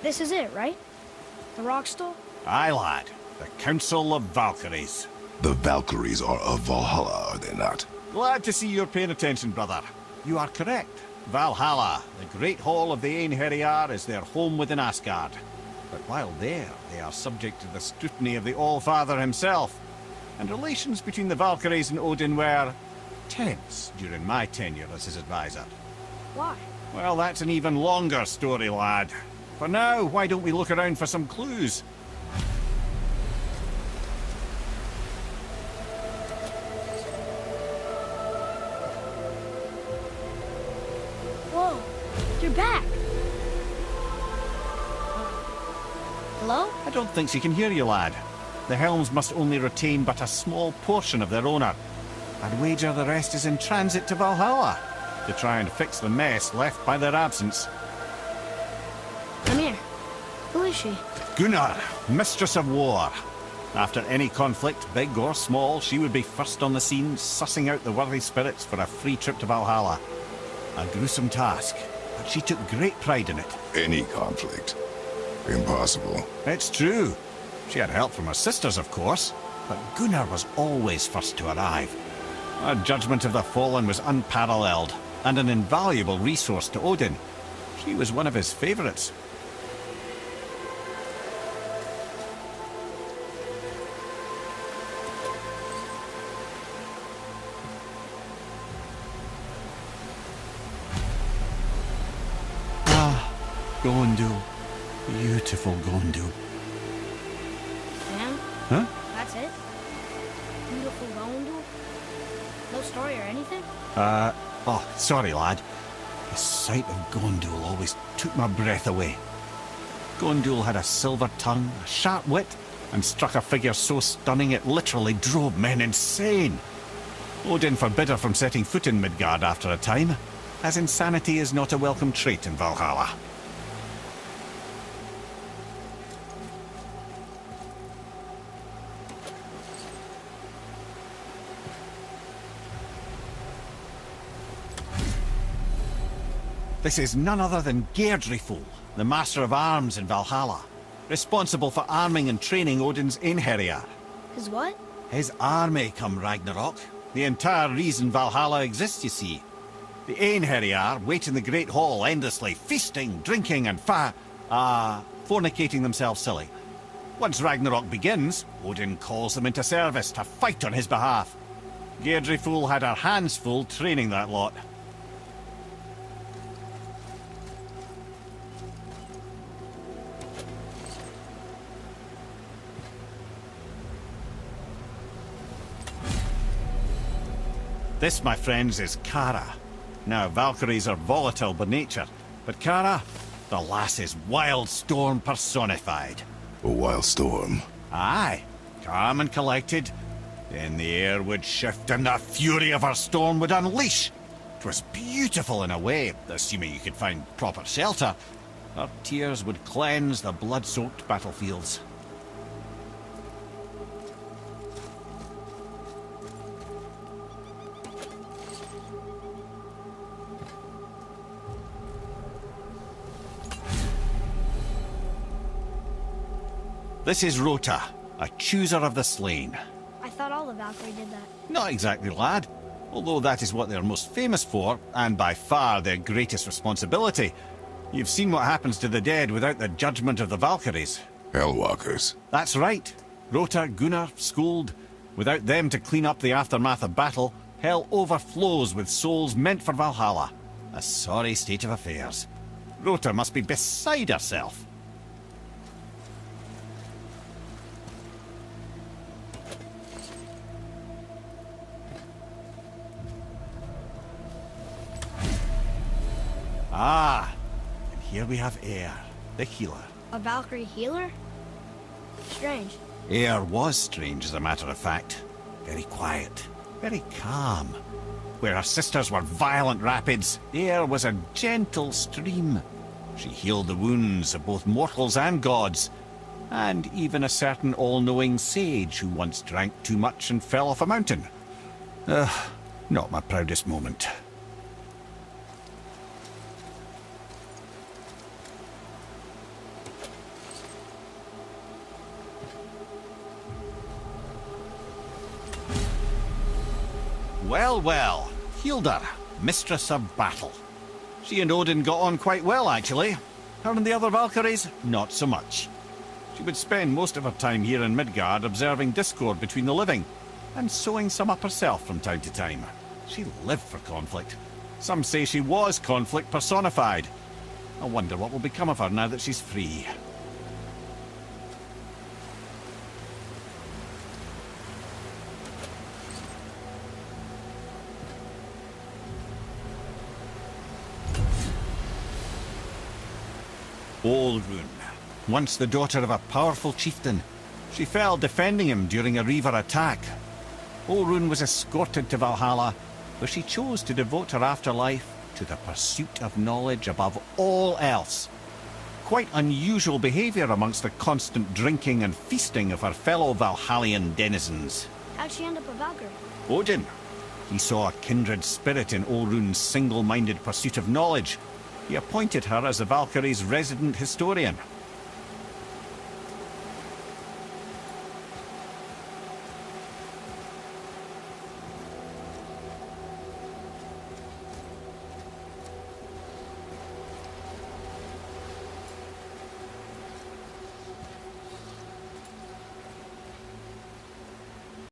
This is it, right? The rock stall? Aye, lad. The Council of Valkyries. The Valkyries are of Valhalla, are they not? Glad to see you're paying attention, brother. You are correct. Valhalla, the great hall of the Einherjar, is their home within Asgard. But while there, they are subject to the scrutiny of the All-Father himself. And relations between the Valkyries and Odin were tense during my tenure as his advisor. Why? Well, that's an even longer story, lad. For now, why don't we look around for some clues? Whoa, you're back! Hello? I don't think she can hear you, lad. The Helms must only retain but a small portion of their owner. I'd wager the rest is in transit to Valhalla to try and fix the mess left by their absence. Mimir. Who is she? Gunnr, Mistress of War. After any conflict, big or small, she would be first on the scene, sussing out the worthy spirits for a free trip to Valhalla. A gruesome task, but she took great pride in it. Any conflict. Impossible. It's true. She had help from her sisters, of course, but Gunnr was always first to arrive. Her judgment of the fallen was unparalleled, and an invaluable resource to Odin. She was one of his favourites. Göndul. Beautiful Göndul. And? Huh? That's it? Beautiful Göndul? No story or anything? Oh, sorry, lad. The sight of Göndul always took my breath away. Göndul had a silver tongue, a sharp wit, and struck a figure so stunning it literally drove men insane. Odin forbid her from setting foot in Midgard after a time, as insanity is not a welcome trait in Valhalla. This is none other than Geirdriful, the Master of Arms in Valhalla, responsible for arming and training Odin's Einherjar. His what? His army come Ragnarok. The entire reason Valhalla exists, you see. The Einherjar wait in the Great Hall endlessly, feasting, drinking, and fornicating themselves silly. Once Ragnarok begins, Odin calls them into service to fight on his behalf. Geirdriful had her hands full training that lot. This, my friends, is Kara. Now, Valkyries are volatile by nature, but Kara, the lass is wild storm personified. A wild storm. Aye, calm and collected. Then the air would shift and the fury of her storm would unleash. 'Twas beautiful in a way, assuming you could find proper shelter. Her tears would cleanse the blood-soaked battlefields. This is Ròta, a chooser of the slain. I thought all the Valkyrie did that. Not exactly, lad. Although that is what they're most famous for, and by far their greatest responsibility. You've seen what happens to the dead without the judgment of the Valkyries. Hellwalkers. That's right. Ròta, Gunnr, Skuld. Without them to clean up the aftermath of battle, hell overflows with souls meant for Valhalla. A sorry state of affairs. Ròta must be beside herself. Ah, and here we have Eir, the healer. A Valkyrie healer? Strange. Eir was strange, as a matter of fact. Very quiet, very calm. Where her sisters were violent rapids, Eir was a gentle stream. She healed the wounds of both mortals and gods, and even a certain all-knowing sage who once drank too much and fell off a mountain. Not my proudest moment. Well, well, Hildr, Mistress of Battle. She and Odin got on quite well, actually. Her and the other Valkyries, not so much. She would spend most of her time here in Midgard observing discord between the living, and sewing some up herself from time to time. She lived for conflict. Some say she was conflict personified. I wonder what will become of her now that she's free. Olrun, once the daughter of a powerful chieftain. She fell defending him during a Reaver attack. Olrun was escorted to Valhalla, where she chose to devote her afterlife to the pursuit of knowledge above all else. Quite unusual behaviour amongst the constant drinking and feasting of her fellow Valhallian denizens. How'd she end up a Valkyrie? Odin. He saw a kindred spirit in Olrun's single-minded pursuit of knowledge. He appointed her as the Valkyrie's resident historian.